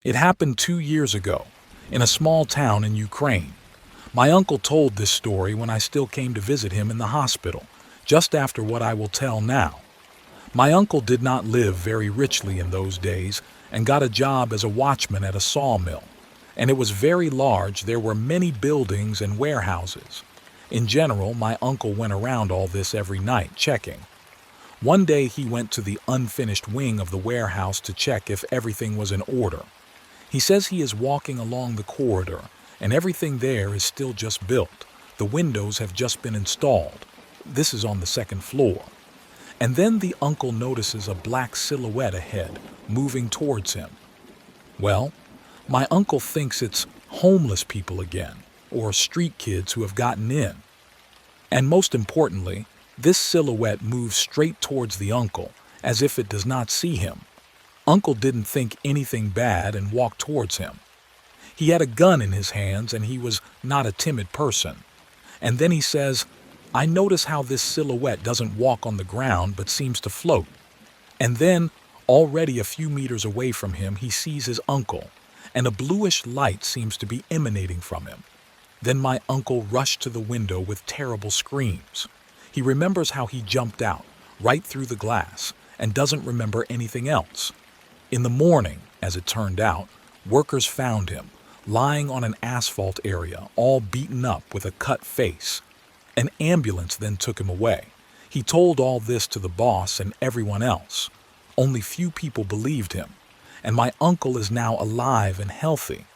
It happened 2 years ago, in a small town in Ukraine. My uncle told this story when I still came to visit him in the hospital, just after what I will tell now. My uncle did not live very richly in those days and got a job as a watchman at a sawmill. And it was very large, there were many buildings and warehouses. In general, my uncle went around all this every night, checking. One day he went to the unfinished wing of the warehouse to check if everything was in order. He says he is walking along the corridor, and everything there is still just built. The windows have just been installed. This is on the second floor. And then the uncle notices a black silhouette ahead, moving towards him. Well, my uncle thinks it's homeless people again, or street kids who have gotten in. And most importantly, this silhouette moves straight towards the uncle, as if it does not see him. Uncle didn't think anything bad and walked towards him. He had a gun in his hands and he was not a timid person. And then he says, "I notice how this silhouette doesn't walk on the ground but seems to float." And then, already a few meters away from him, he sees his uncle, and a bluish light seems to be emanating from him. Then my uncle rushed to the window with terrible screams. He remembers how he jumped out, right through the glass, and doesn't remember anything else. In the morning, as it turned out, workers found him, lying on an asphalt area, all beaten up with a cut face. An ambulance then took him away. He told all this to the boss and everyone else. Only few people believed him, and my uncle is now alive and healthy.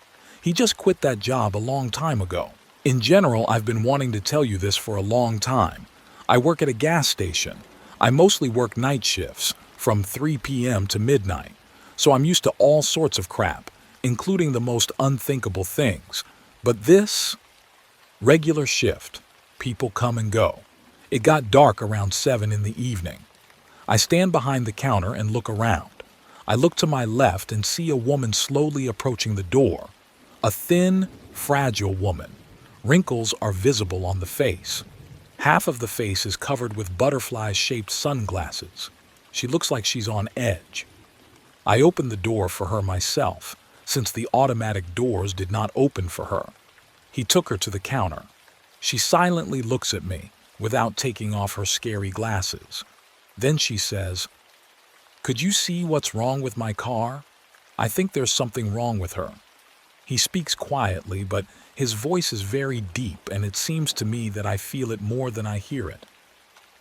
He just quit that job a long time ago. In general, I've been wanting to tell you this for a long time. I work at a gas station. I mostly work night shifts, from 3 p.m. to midnight. So I'm used to all sorts of crap, including the most unthinkable things. But this, regular shift, people come and go. It got dark around 7 in the evening. I stand behind the counter and look around. I look to my left and see a woman slowly approaching the door. A thin, fragile woman. Wrinkles are visible on the face. Half of the face is covered with butterfly-shaped sunglasses. She looks like she's on edge. I opened the door for her myself, since the automatic doors did not open for her. He took her to the counter. She silently looks at me, without taking off her scary glasses. Then she says, "Could you see what's wrong with my car? I think there's something wrong with her." He speaks quietly, but his voice is very deep, and it seems to me that I feel it more than I hear it.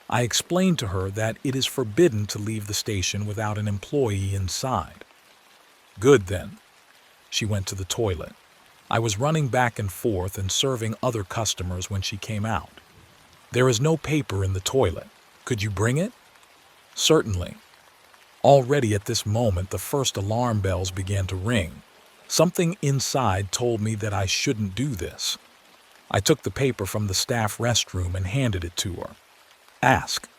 I explained to her that it is forbidden to leave the station without an employee inside. Good then. She went to the toilet. I was running back and forth and serving other customers when she came out. "There is no paper in the toilet. Could you bring it?" "Certainly." Already at this moment, the first alarm bells began to ring. Something inside told me that I shouldn't do this. I took the paper from the staff restroom and handed it to her. "Ask."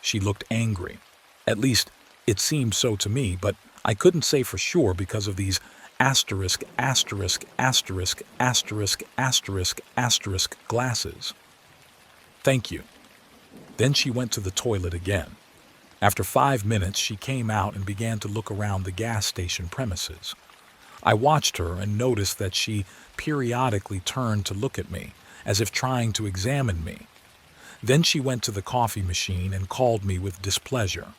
She looked angry. At least, it seemed so to me, but I couldn't say for sure because of these asterisk, asterisk, asterisk, asterisk, asterisk, asterisk glasses. "Thank you." Then she went to the toilet again. After 5 minutes, she came out and began to look around the gas station premises. I watched her and noticed that she periodically turned to look at me, as if trying to examine me. Then she went to the coffee machine and called me with displeasure.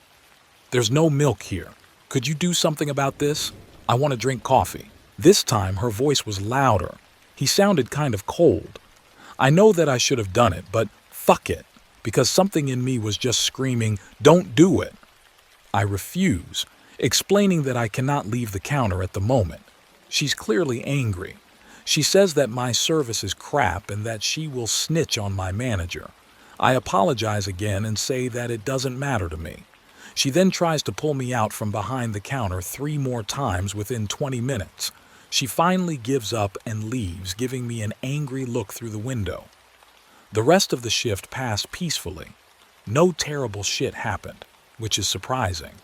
"There's no milk here. Could you do something about this? I want to drink coffee." This time her voice was louder. He sounded kind of cold. I know that I should have done it, but fuck it, because something in me was just screaming, "Don't do it." I refuse, explaining that I cannot leave the counter at the moment. She's clearly angry. She says that my service is crap and that she will snitch on my manager. I apologize again and say that it doesn't matter to me. She then tries to pull me out from behind the counter 3 more times within 20 minutes. She finally gives up and leaves, giving me an angry look through the window. The rest of the shift passed peacefully. No terrible shit happened, which is surprising.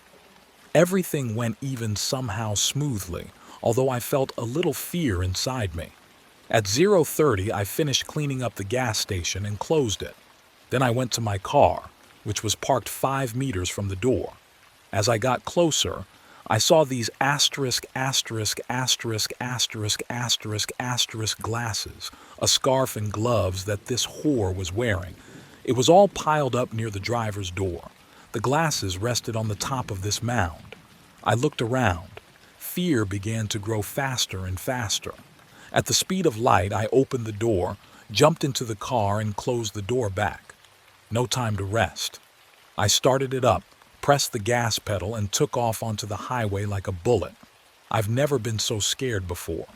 Everything went even somehow smoothly, although I felt a little fear inside me. At 0:30, I finished cleaning up the gas station and closed it. Then I went to my car, which was parked 5 meters from the door. As I got closer, I saw these asterisk, asterisk, asterisk, asterisk, asterisk, asterisk glasses, a scarf and gloves that this whore was wearing. It was all piled up near the driver's door. The glasses rested on the top of this mound. I looked around. Fear began to grow faster and faster. At the speed of light, I opened the door, jumped into the car, and closed the door back. No time to rest. I started it up, pressed the gas pedal, and took off onto the highway like a bullet. I've never been so scared before.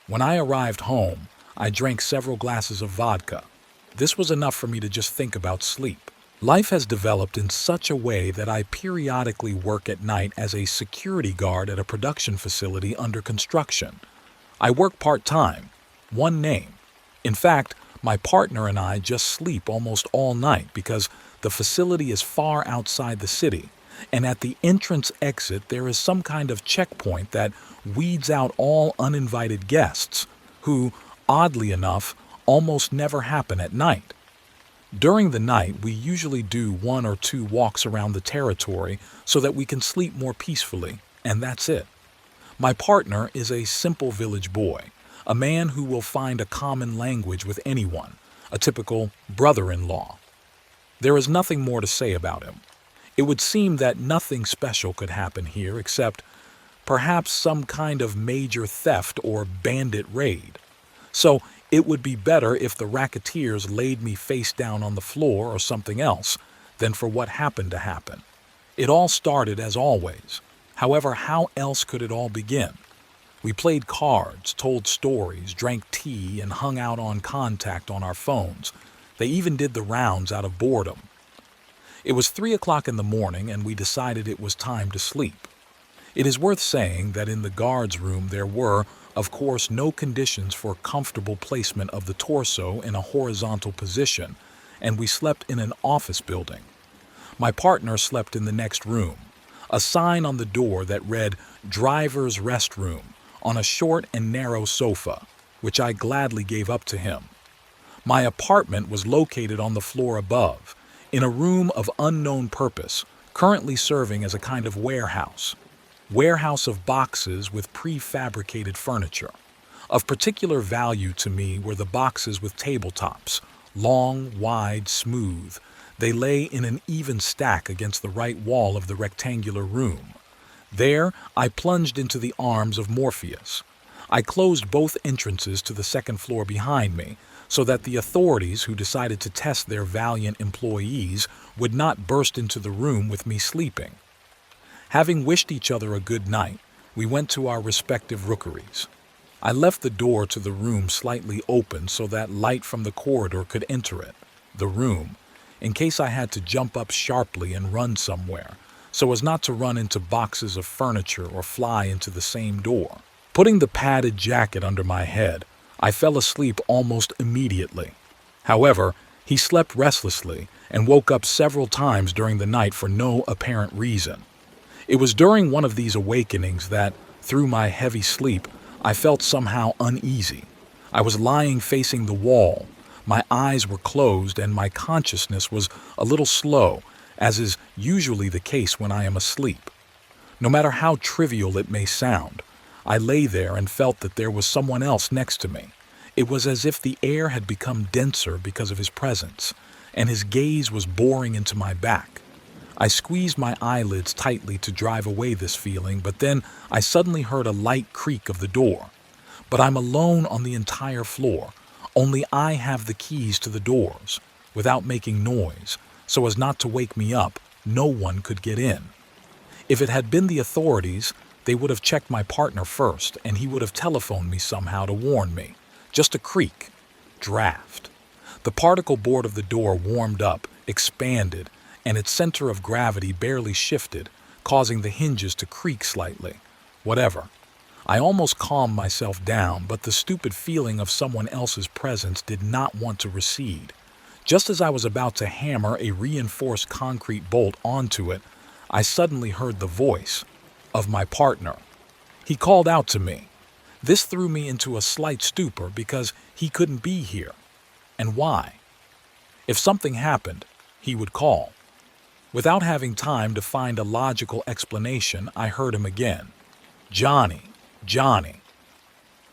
When I arrived home, I drank several glasses of vodka. This was enough for me to just think about sleep. Life has developed in such a way that I periodically work at night as a security guard at a production facility under construction. I work part-time, one name. In fact, my partner and I just sleep almost all night because the facility is far outside the city, and at the entrance-exit there is some kind of checkpoint that weeds out all uninvited guests, who, oddly enough, almost never happen at night. During the night, we usually do 1 or 2 walks around the territory so that we can sleep more peacefully, and that's it. My partner is a simple village boy, a man who will find a common language with anyone, a typical brother-in-law. There is nothing more to say about him. It would seem that nothing special could happen here except perhaps some kind of major theft or bandit raid. So it would be better if the racketeers laid me face down on the floor or something else than for what happened to happen. It all started as always. However, how else could it all begin? We played cards, told stories, drank tea, and hung out on contact on our phones. They even did the rounds out of boredom. It was 3 o'clock in the morning, and we decided it was time to sleep. It is worth saying that in the guard's room there were, of course, no conditions for comfortable placement of the torso in a horizontal position, and we slept in an office building. My partner slept in the next room, a sign on the door that read "Driver's Restroom" on a short and narrow sofa, which I gladly gave up to him. My apartment was located on the floor above, in a room of unknown purpose, currently serving as a kind of warehouse of boxes with prefabricated furniture. Of particular value to me were the boxes with tabletops, long, wide, smooth. They lay in an even stack against the right wall of the rectangular room. There, I plunged into the arms of Morpheus. I closed both entrances to the second floor behind me, so that the authorities who decided to test their valiant employees would not burst into the room with me sleeping. Having wished each other a good night, we went to our respective rookeries. I left the door to the room slightly open so that light from the corridor could enter it, the room, in case I had to jump up sharply and run somewhere, so as not to run into boxes of furniture or fly into the same door. Putting the padded jacket under my head, I fell asleep almost immediately. However, he slept restlessly and woke up several times during the night for no apparent reason. It was during one of these awakenings that, through my heavy sleep, I felt somehow uneasy. I was lying facing the wall. My eyes were closed and my consciousness was a little slow, as is usually the case when I am asleep. No matter how trivial it may sound, I lay there and felt that there was someone else next to me. It was as if the air had become denser because of his presence, and his gaze was boring into my back. I squeezed my eyelids tightly to drive away this feeling, but then I suddenly heard a light creak of the door. But I'm alone on the entire floor. Only I have the keys to the doors. Without making noise, so as not to wake me up, no one could get in. If it had been the authorities, they would have checked my partner first, and he would have telephoned me somehow to warn me. Just a creak. Draft. The particle board of the door warmed up, expanded, and its center of gravity barely shifted, causing the hinges to creak slightly. Whatever. I almost calmed myself down, but the stupid feeling of someone else's presence did not want to recede. Just as I was about to hammer a reinforced concrete bolt onto it, I suddenly heard the voice of my partner. He called out to me. This threw me into a slight stupor because he couldn't be here. And why? If something happened, he would call. Without having time to find a logical explanation, I heard him again. Johnny, Johnny.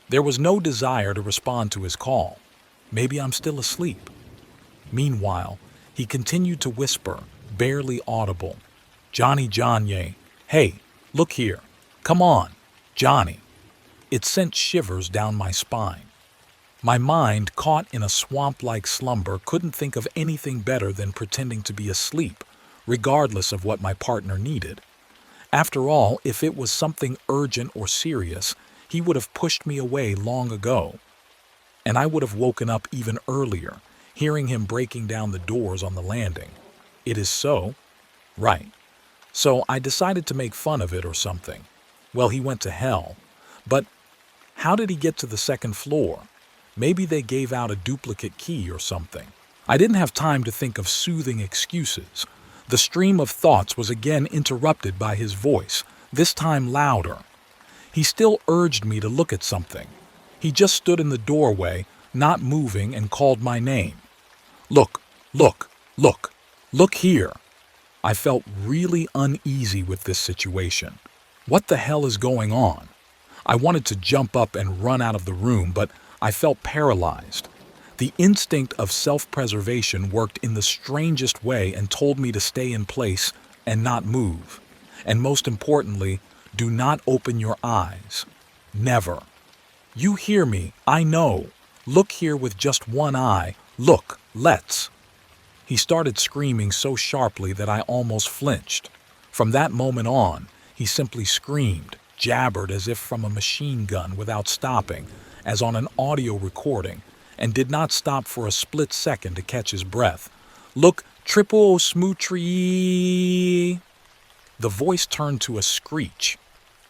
There was no desire to respond to his call. Maybe I'm still asleep. Meanwhile, he continued to whisper, barely audible. Johnny Johnny, hey, look here. Come on, Johnny. It sent shivers down my spine. My mind, caught in a swamp-like slumber, couldn't think of anything better than pretending to be asleep, regardless of what my partner needed. After all, if it was something urgent or serious, he would have pushed me away long ago. And I would have woken up even earlier, hearing him breaking down the doors on the landing. It is so? Right. So I decided to make fun of it or something. Well, he went to hell. But how did he get to the second floor? Maybe they gave out a duplicate key or something. I didn't have time to think of soothing excuses. The stream of thoughts was again interrupted by his voice, this time louder. He still urged me to look at something. He just stood in the doorway, not moving, and called my name. Look, look, look, look here. I felt really uneasy with this situation. What the hell is going on? I wanted to jump up and run out of the room, but I felt paralyzed. The instinct of self-preservation worked in the strangest way and told me to stay in place and not move. And most importantly, do not open your eyes. Never. You hear me, I know. Look here with just one eye. Look, let's. He started screaming so sharply that I almost flinched. From that moment on, he simply screamed, jabbered as if from a machine gun without stopping, as on an audio recording, and did not stop for a split second to catch his breath. Look, triple smootry. The voice turned to a screech.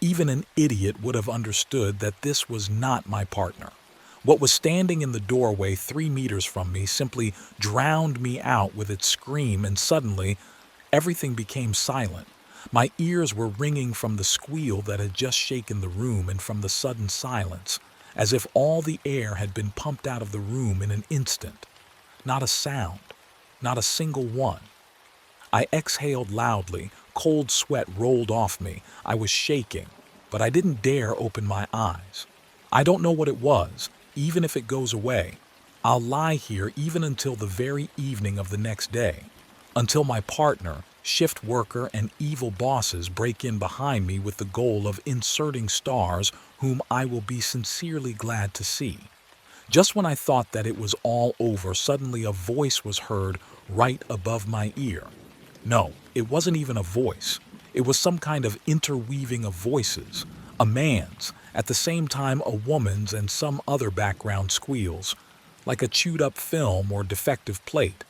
Even an idiot would have understood that this was not my partner. What was standing in the doorway 3 meters from me simply drowned me out with its scream, and suddenly, everything became silent. My ears were ringing from the squeal that had just shaken the room and from the sudden silence, as if all the air had been pumped out of the room in an instant. Not a sound, not a single one. I exhaled loudly, cold sweat rolled off me, I was shaking, but I didn't dare open my eyes. I don't know what it was, even if it goes away. I'll lie here even until the very evening of the next day, until my partner, shift worker, and evil bosses break in behind me with the goal of inserting stars whom I will be sincerely glad to see. Just when I thought that it was all over, suddenly a voice was heard right above my ear. No, it wasn't even a voice. It was some kind of interweaving of voices, a man's, at the same time a woman's, and some other background squeals, like a chewed-up film or defective plate.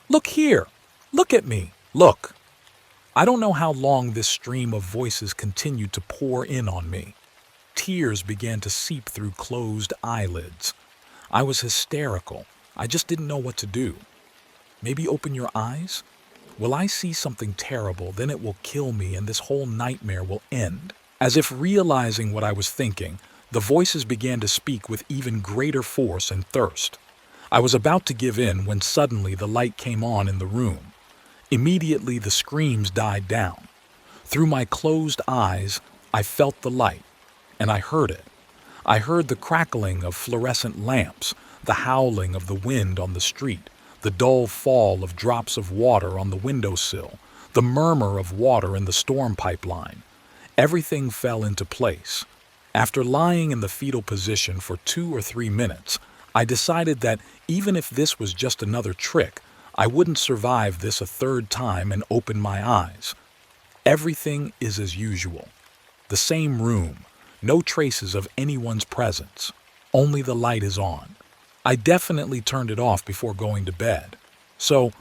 Look here! Look at me! Look! I don't know how long this stream of voices continued to pour in on me. Tears began to seep through closed eyelids. I was hysterical. I just didn't know what to do. Maybe open your eyes? Will I see something terrible, then it will kill me and this whole nightmare will end. As if realizing what I was thinking, the voices began to speak with even greater force and thirst. I was about to give in when suddenly the light came on in the room. Immediately the screams died down. Through my closed eyes, I felt the light, and I heard it. I heard the crackling of fluorescent lamps, the howling of the wind on the street, the dull fall of drops of water on the windowsill, the murmur of water in the storm pipeline. Everything fell into place. After lying in the fetal position for 2 or 3 minutes, I decided that even if this was just another trick, I wouldn't survive this a third time and open my eyes. Everything is as usual. The same room, no traces of anyone's presence. Only the light is on. I definitely turned it off before going to bed. So,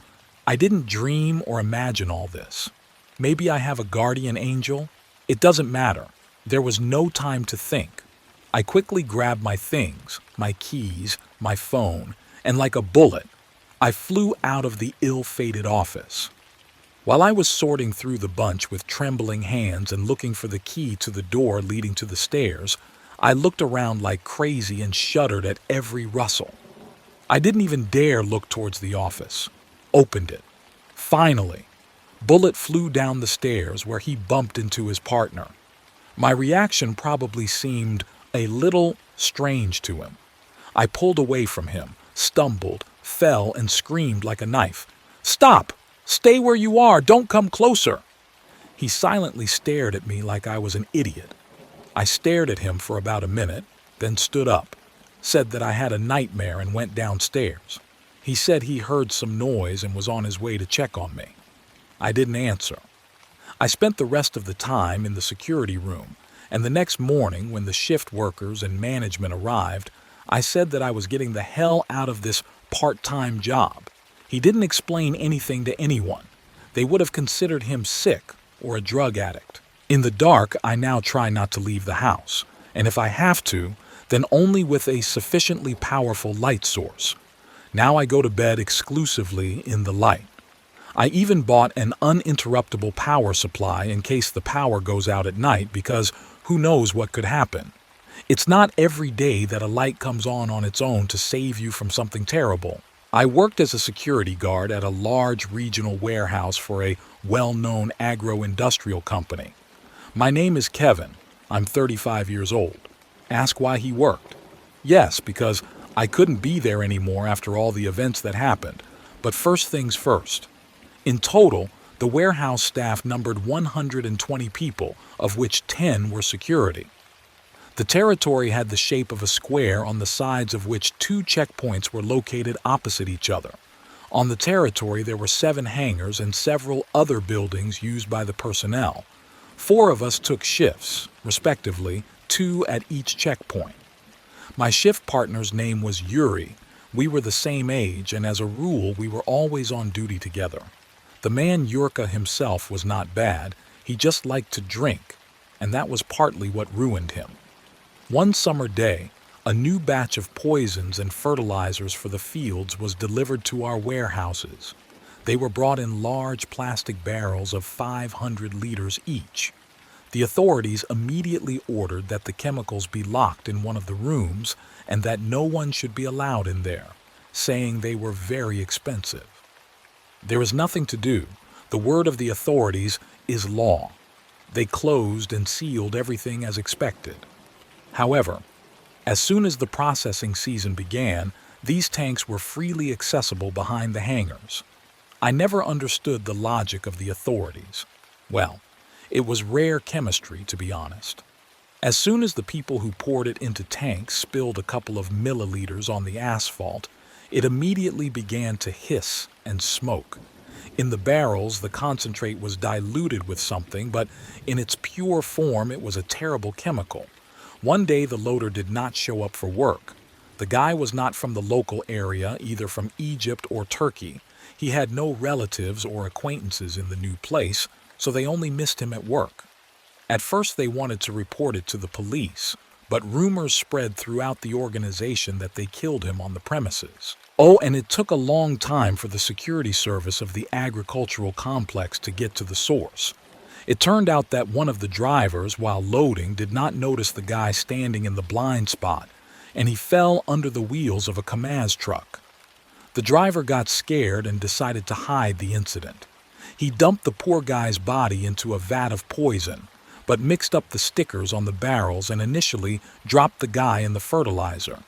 I didn't dream or imagine all this. Maybe I have a guardian angel? It doesn't matter. There was no time to think. I quickly grabbed my things, my keys, my phone, and like a bullet, I flew out of the ill-fated office. While I was sorting through the bunch with trembling hands and looking for the key to the door leading to the stairs, I looked around like crazy and shuddered at every rustle. I didn't even dare look towards the office. Opened it. Finally. Bullet flew down the stairs where he bumped into his partner. My reaction probably seemed a little strange to him. I pulled away from him, stumbled, fell, and screamed like a knife. "Stop! Stay where you are! Don't come closer!" He silently stared at me like I was an idiot. I stared at him for about a minute, then stood up, said that I had a nightmare and went downstairs. He said he heard some noise and was on his way to check on me. I didn't answer. I spent the rest of the time in the security room, and the next morning when the shift workers and management arrived, I said that I was getting the hell out of this part-time job. He didn't explain anything to anyone. They would have considered him sick or a drug addict. In the dark, I now try not to leave the house, and if I have to, then only with a sufficiently powerful light source. Now I go to bed exclusively in the light. I even bought an uninterruptible power supply in case the power goes out at night because who knows what could happen. It's not every day that a light comes on its own to save you from something terrible. I worked as a security guard at a large regional warehouse for a well-known agro-industrial company. My name is Kevin. I'm 35 years old. Ask why he worked. Yes, because I couldn't be there anymore after all the events that happened. But first things first. In total, the warehouse staff numbered 120 people, of which 10 were security. The territory had the shape of a square on the sides of which 2 checkpoints were located opposite each other. On the territory there were 7 hangars and several other buildings used by the personnel. 4 of us took shifts, respectively, 2 at each checkpoint. My shift partner's name was Yuri. We were the same age, and as a rule, we were always on duty together. The man Yurka himself was not bad, he just liked to drink, and that was partly what ruined him. One summer day, a new batch of poisons and fertilizers for the fields was delivered to our warehouses. They were brought in large plastic barrels of 500 liters each. The authorities immediately ordered that the chemicals be locked in one of the rooms and that no one should be allowed in there, saying they were very expensive. There is nothing to do. The word of the authorities is law. They closed and sealed everything as expected. However, as soon as the processing season began, these tanks were freely accessible behind the hangars. I never understood the logic of the authorities. Well, it was rare chemistry, to be honest. As soon as the people who poured it into tanks spilled a couple of milliliters on the asphalt, it immediately began to hiss and smoke. In the barrels, the concentrate was diluted with something, but in its pure form, it was a terrible chemical. One day, the loader did not show up for work. The guy was not from the local area, either from Egypt or Turkey. He had no relatives or acquaintances in the new place, so they only missed him at work. At first, they wanted to report it to the police, but rumors spread throughout the organization that they killed him on the premises. Oh, and it took a long time for the security service of the agricultural complex to get to the source. It turned out that one of the drivers, while loading, did not notice the guy standing in the blind spot, and he fell under the wheels of a Kamaz truck. The driver got scared and decided to hide the incident. He dumped the poor guy's body into a vat of poison, but mixed up the stickers on the barrels and initially dropped the guy in the fertilizer.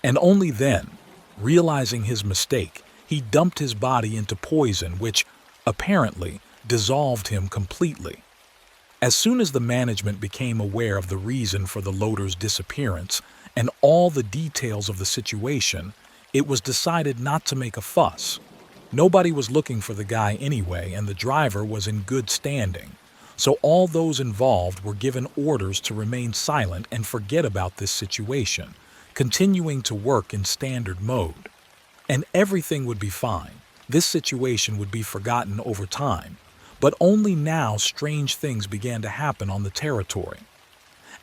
And only then, realizing his mistake, he dumped his body into poison, which, apparently, dissolved him completely. As soon as the management became aware of the reason for the loader's disappearance and all the details of the situation, it was decided not to make a fuss. Nobody was looking for the guy anyway, and the driver was in good standing. So all those involved were given orders to remain silent and forget about this situation, continuing to work in standard mode. And everything would be fine. This situation would be forgotten over time. But only now strange things began to happen on the territory.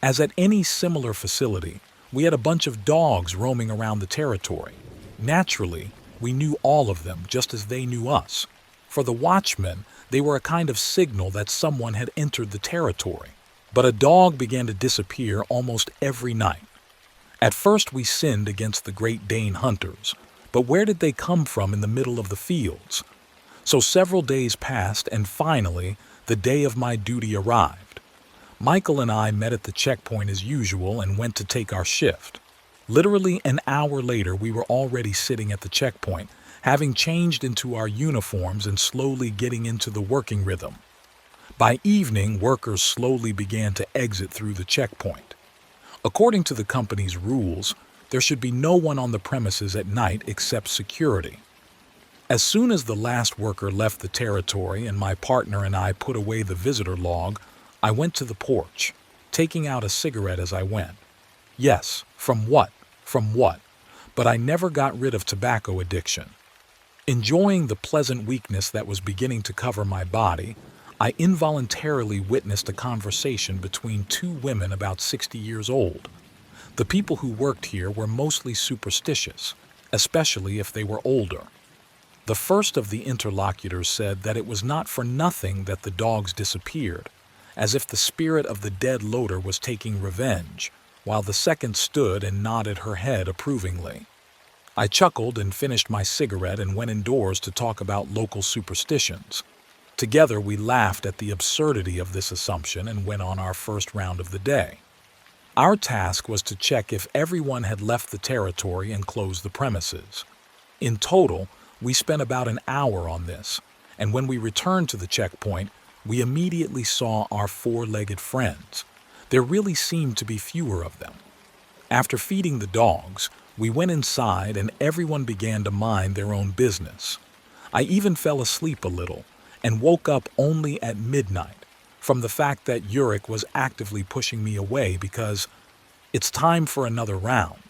As at any similar facility, we had a bunch of dogs roaming around the territory. Naturally, we knew all of them just as they knew us. For the watchmen, they were a kind of signal that someone had entered the territory. But a dog began to disappear almost every night. At first we sinned against the Great Dane hunters, but where did they come from in the middle of the fields? So several days passed, and finally, the day of my duty arrived. Michael and I met at the checkpoint as usual and went to take our shift. Literally an hour later, we were already sitting at the checkpoint, having changed into our uniforms and slowly getting into the working rhythm. By evening, workers slowly began to exit through the checkpoint. According to the company's rules, there should be no one on the premises at night except security. As soon as the last worker left the territory and my partner and I put away the visitor log, I went to the porch, taking out a cigarette as I went. Yes, from what? But I never got rid of tobacco addiction. Enjoying the pleasant weakness that was beginning to cover my body, I involuntarily witnessed a conversation between two women about 60 years old. The people who worked here were mostly superstitious, especially if they were older. The first of the interlocutors said that it was not for nothing that the dogs disappeared, as if the spirit of the dead loader was taking revenge, while the second stood and nodded her head approvingly. I chuckled and finished my cigarette and went indoors to talk about local superstitions. Together we laughed at the absurdity of this assumption and went on our first round of the day. Our task was to check if everyone had left the territory and closed the premises. In total, we spent about an hour on this, and when we returned to the checkpoint, we immediately saw our four-legged friends. There really seemed to be fewer of them. After feeding the dogs, we went inside and everyone began to mind their own business. I even fell asleep a little and woke up only at midnight from the fact that Yurik was actively pushing me away because it's time for another round.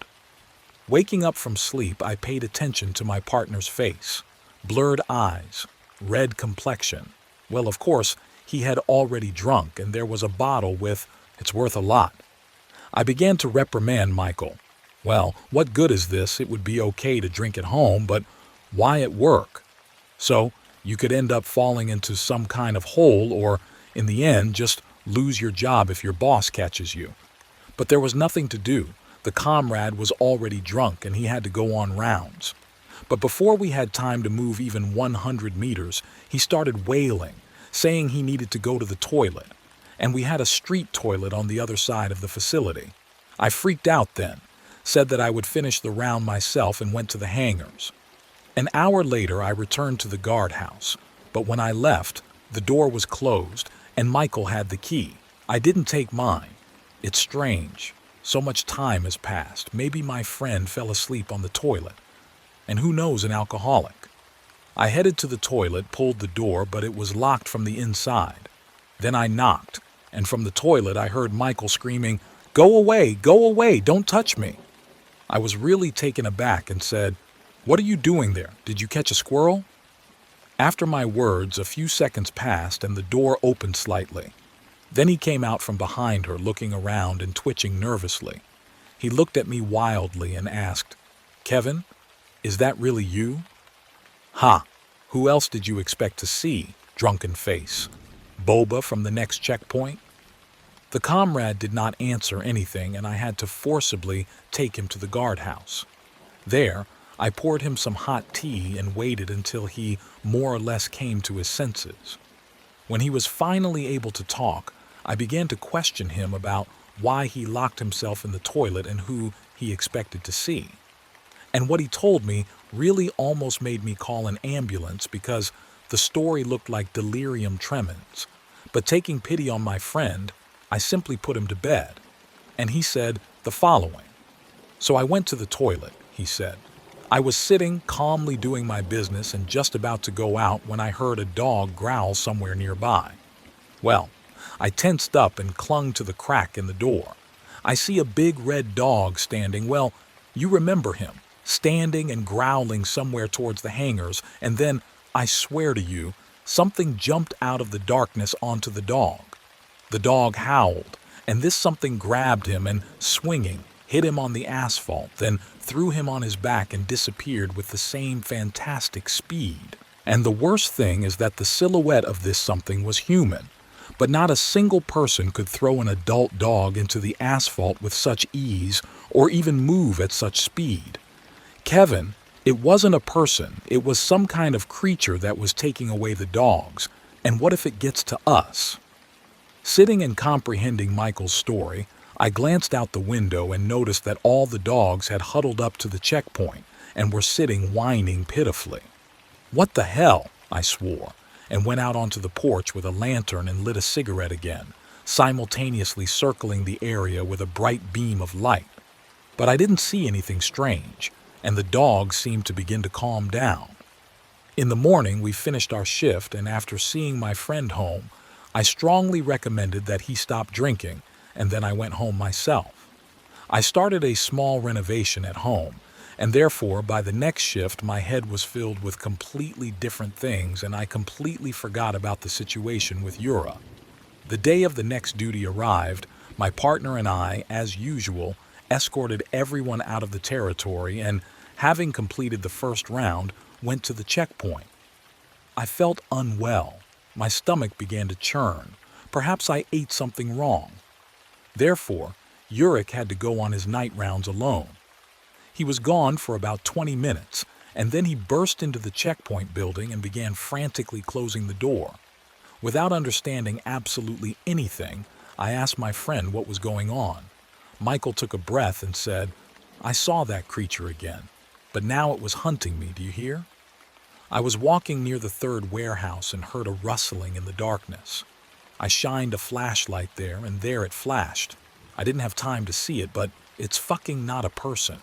Waking up from sleep, I paid attention to my partner's face. Blurred eyes, red complexion. Well, of course, he had already drunk and there was a bottle with, "It's worth a lot." I began to reprimand Michael. Well, what good is this? It would be okay to drink at home, but why at work? So, you could end up falling into some kind of hole or, in the end, just lose your job if your boss catches you. But there was nothing to do. The comrade was already drunk and he had to go on rounds. But before we had time to move even 100 meters, he started wailing, saying he needed to go to the toilet. And we had a street toilet on the other side of the facility. I freaked out then, said that I would finish the round myself and went to the hangars. An hour later, I returned to the guardhouse, but when I left, the door was closed and Michael had the key. I didn't take mine. It's strange. So much time has passed. Maybe my friend fell asleep on the toilet. And who knows an alcoholic? I headed to the toilet, pulled the door, but it was locked from the inside. Then I knocked, and from the toilet I heard Michael screaming, go away, don't touch me." I was really taken aback and said, "What are you doing there? Did you catch a squirrel?" After my words, a few seconds passed and the door opened slightly. Then he came out from behind her, looking around and twitching nervously. He looked at me wildly and asked, "Kevin, is that really you?" "Ha! Who else did you expect to see, drunken face? Boba from the next checkpoint?" The comrade did not answer anything, and I had to forcibly take him to the guardhouse. There, I poured him some hot tea and waited until he more or less came to his senses. When he was finally able to talk, I began to question him about why he locked himself in the toilet and who he expected to see. And what he told me really almost made me call an ambulance because the story looked like delirium tremens. But taking pity on my friend, I simply put him to bed. And he said the following. "So I went to the toilet," he said. "I was sitting, calmly doing my business and just about to go out when I heard a dog growl somewhere nearby. Well, I tensed up and clung to the crack in the door. I see a big red dog standing, well, you remember him, standing and growling somewhere towards the hangars, and then, I swear to you, something jumped out of the darkness onto the dog. The dog howled, and this something grabbed him and, swinging, hit him on the asphalt, then threw him on his back and disappeared with the same fantastic speed. And the worst thing is that the silhouette of this something was human, but not a single person could throw an adult dog into the asphalt with such ease or even move at such speed. Kevin, It wasn't a person, it was some kind of creature that was taking away the dogs. And what if it gets to us? Sitting and comprehending Michael's story, I glanced out the window and noticed that all the dogs had huddled up to the checkpoint and were sitting whining pitifully. What the hell? I swore, and went out onto the porch with a lantern and lit a cigarette again, simultaneously circling the area with a bright beam of light. But I didn't see anything strange, and the dogs seemed to begin to calm down. In the morning, we finished our shift, and after seeing my friend home, I strongly recommended that he stop drinking, and then I went home myself. I started a small renovation at home, and therefore by the next shift my head was filled with completely different things, and I completely forgot about the situation with Yura. The day of the next duty arrived, my partner and I, as usual, escorted everyone out of the territory and, having completed the first round, went to the checkpoint. I felt unwell. My stomach began to churn. Perhaps I ate something wrong. Therefore, Yurik had to go on his night rounds alone. He was gone for about 20 minutes, and then he burst into the checkpoint building and began frantically closing the door. Without understanding absolutely anything, I asked my friend what was going on. Michael took a breath and said, "I saw that creature again, but now it was hunting me, do you hear?" I was walking near the third warehouse and heard a rustling in the darkness. I shined a flashlight there, and there it flashed. I didn't have time to see it, but it's fucking not a person.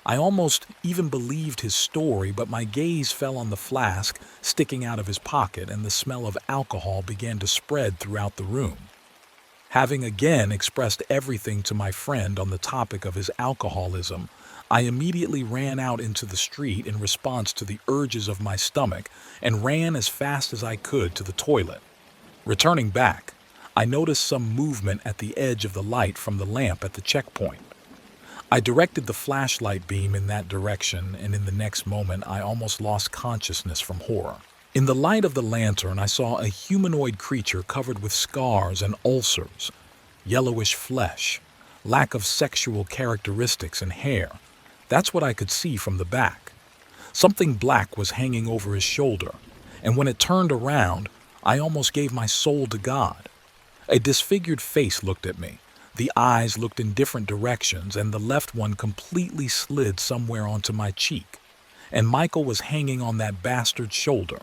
I almost even believed his story, but my gaze fell on the flask sticking out of his pocket, and the smell of alcohol began to spread throughout the room. Having again expressed everything to my friend on the topic of his alcoholism, I immediately ran out into the street in response to the urges of my stomach and ran as fast as I could to the toilet. Returning back, I noticed some movement at the edge of the light from the lamp at the checkpoint. I directed the flashlight beam in that direction, and in the next moment I almost lost consciousness from horror. In the light of the lantern, I saw a humanoid creature covered with scars and ulcers, yellowish flesh, lack of sexual characteristics and hair. That's what I could see from the back. Something black was hanging over his shoulder, and when it turned around, I almost gave my soul to God. A disfigured face looked at me. The eyes looked in different directions, and the left one completely slid somewhere onto my cheek, and Michael was hanging on that bastard's shoulder.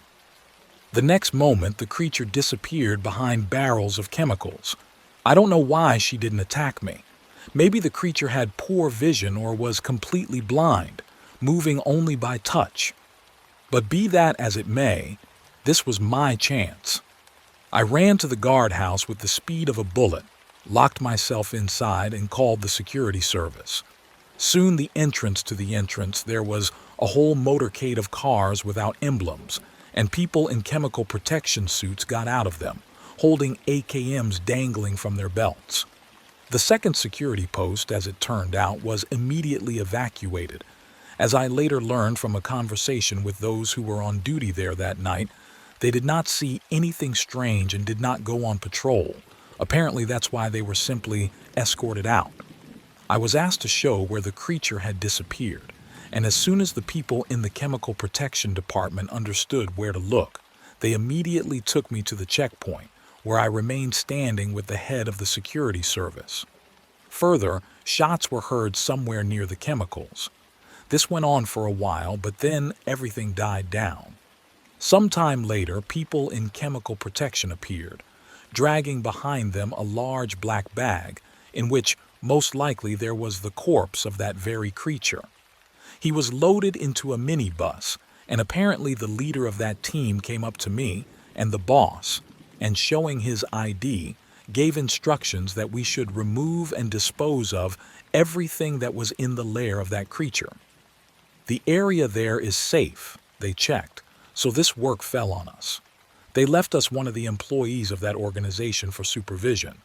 The next moment, the creature disappeared behind barrels of chemicals. I don't know why she didn't attack me. Maybe the creature had poor vision or was completely blind, moving only by touch. But be that as it may, this was my chance. I ran to the guardhouse with the speed of a bullet, locked myself inside, and called the security service. Soon the entrance to the entrance, there was a whole motorcade of cars without emblems, and people in chemical protection suits got out of them, holding AKMs dangling from their belts. The second security post, as it turned out, was immediately evacuated. As I later learned from a conversation with those who were on duty there that night, they did not see anything strange and did not go on patrol. Apparently that's why they were simply escorted out. I was asked to show where the creature had disappeared, and as soon as the people in the chemical protection department understood where to look, they immediately took me to the checkpoint, where I remained standing with the head of the security service. Further, shots were heard somewhere near the chemicals. This went on for a while, but then everything died down. Sometime later, people in chemical protection appeared, dragging behind them a large black bag, in which most likely there was the corpse of that very creature. He was loaded into a minibus, and apparently the leader of that team came up to me and the boss, and showing his ID, gave instructions that we should remove and dispose of everything that was in the lair of that creature. The area there is safe, they checked, so this work fell on us. They left us one of the employees of that organization for supervision.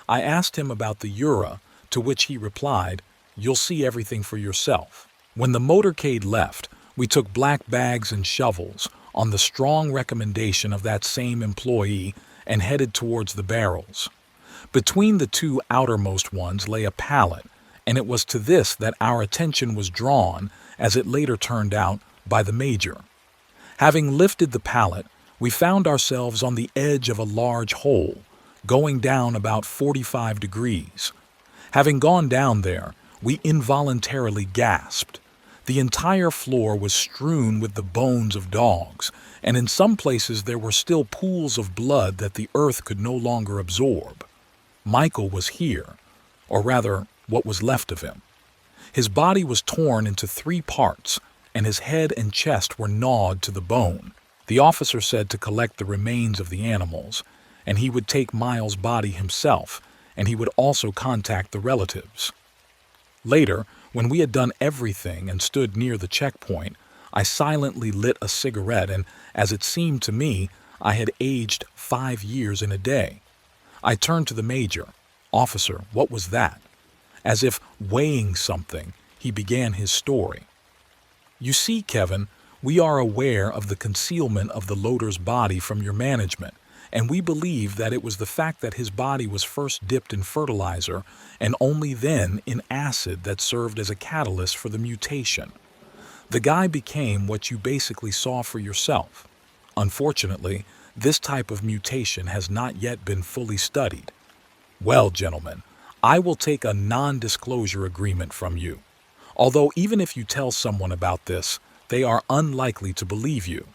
I asked him about the Yura, to which he replied, "You'll see everything for yourself." When the motorcade left, we took black bags and shovels, on the strong recommendation of that same employee, and headed towards the barrels. Between the two outermost ones lay a pallet, and it was to this that our attention was drawn as it later turned out, by the Major. Having lifted the pallet, we found ourselves on the edge of a large hole, going down about 45 degrees. Having gone down there, we involuntarily gasped. The entire floor was strewn with the bones of dogs, and in some places there were still pools of blood that the earth could no longer absorb. Michael was here, or rather, what was left of him. His body was torn into 3 parts, and his head and chest were gnawed to the bone. The officer said to collect the remains of the animals, and he would take Miles' body himself, and he would also contact the relatives. Later, when we had done everything and stood near the checkpoint, I silently lit a cigarette, and as it seemed to me, I had aged 5 years in a day. I turned to the Major. "Officer, what was that?" As if weighing something, he began his story. "You see, Kevin, we are aware of the concealment of the loader's body from your management, and we believe that it was the fact that his body was first dipped in fertilizer and only then in acid that served as a catalyst for the mutation. The guy became what you basically saw for yourself. Unfortunately, this type of mutation has not yet been fully studied. Well, gentlemen, I will take a non-disclosure agreement from you. Although even if you tell someone about this, they are unlikely to believe you.